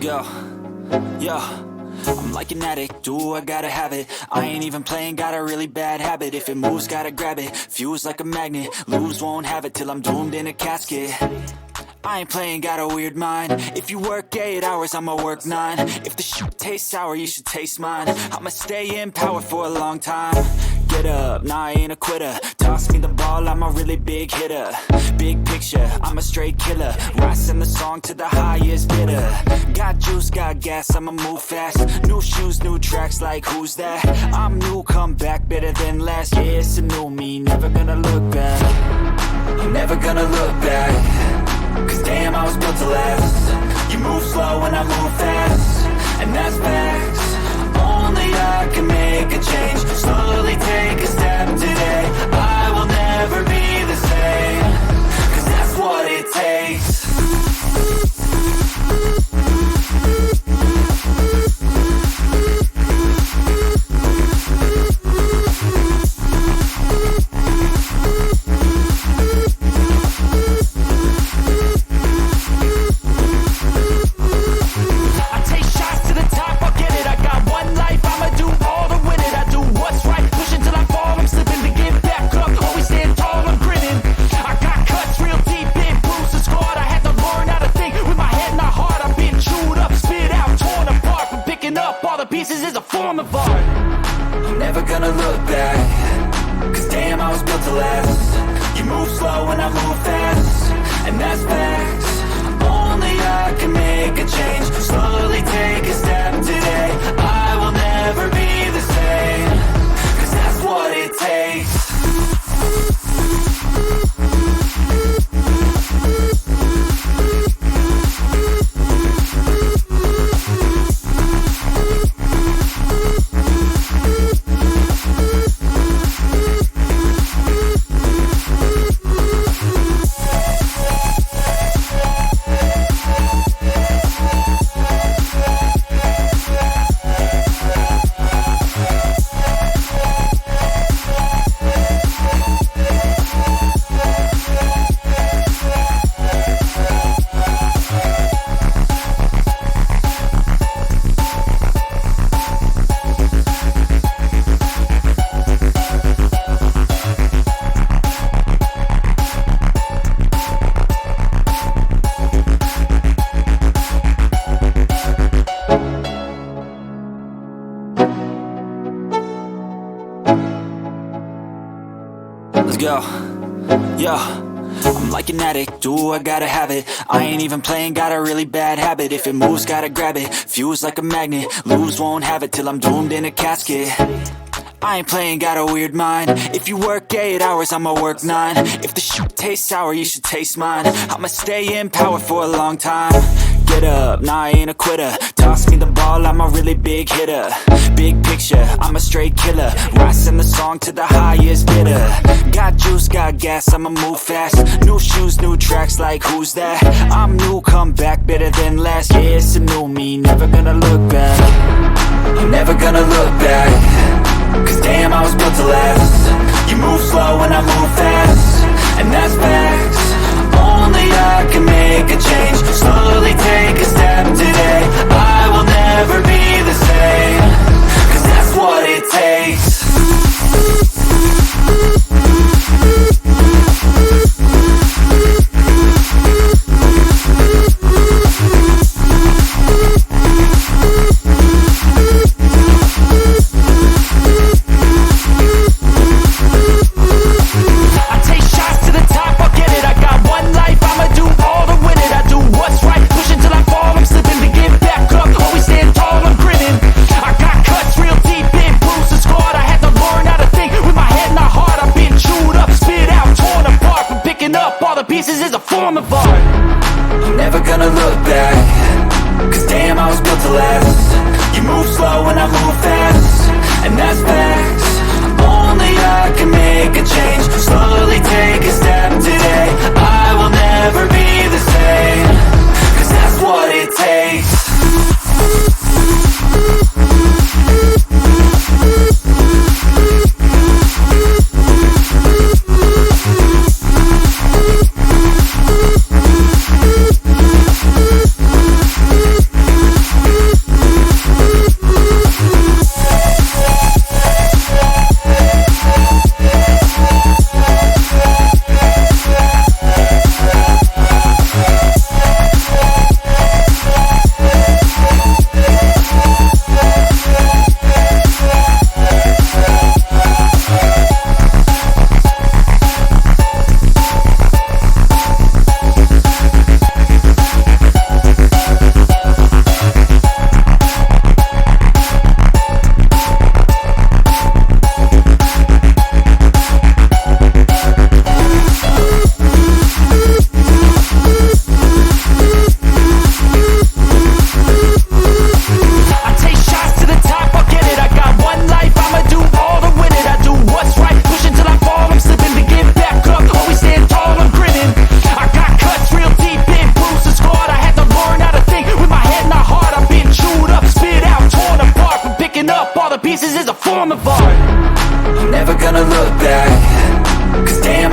go. Yo, I'm like an addict, do I gotta have it. I ain't even playing, got a really bad habit. If it moves, gotta grab it, fuse like a magnet. Lose, won't have it till I'm doomed in a casket. I ain't playing, got a weird mind. If you work 8 hours, I'ma work 9. If the shit tastes sour, you should taste mine. I'ma stay in power for a long time. Get up, nah, I ain't a quitter. Toss me the ball, I'm a really big hitter. Big picture, I'm a straight killer. Rising the song to the highest bidder. Got juice, got gas, I'ma move fast. New shoes, new tracks, like who's that? I'm new, come back, better than last. Yeah, it's a new me, never gonna look back. I'm never gonna look back. Cause damn, I was built to last. You move slow and I move fast, and that's facts. Only I can make a change. Slowly take a step today. I will never be the same. Cause that's what it takes. Pieces is a form of art. I'm never gonna look back. Cause damn, I was built to last. You move slow and I move fast, and that's facts. Only I can make a change. Slowly take a step today. I will never be the same. Cause that's what it takes. Let's go. Yo, I'm like an addict, do I gotta have it. I ain't even playing, got a really bad habit. If it moves, gotta grab it, fuse like a magnet. Lose, won't have it till I'm doomed in a casket. I ain't playing, got a weird mind. If you work 8 hours, I'ma work 9. If the shit tastes sour, you should taste mine. I'ma stay in power for a long time. Get up, nah, I ain't a quitter. Toss me the ball, I'm a really big hitter. Big picture, I'm a straight killer. Rising the song to the highest bidder. Got juice, got gas, I'ma move fast. New shoes, new tracks, like who's that? I'm new, come back, better than last. Yeah, it's a new me, never gonna look back. I'm never gonna look back. Cause damn, I was built to last. You move slow and I move fast, and that's facts. Only I can make a change. Slowly take a step today. I will never be the same. Cause that's what it takes. Pieces is a form of art. I'm never gonna look back. Cause damn, I was built to last. You move slow and I move fast, and that's facts. Only I can make a change. Slowly take a step today. I will never be the same. Cause that's what it takes.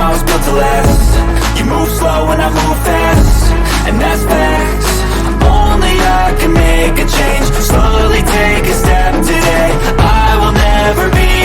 I was built to last. You move slow and I move fast, and that's facts. Only I can make a change. Slowly take a step today. I will never be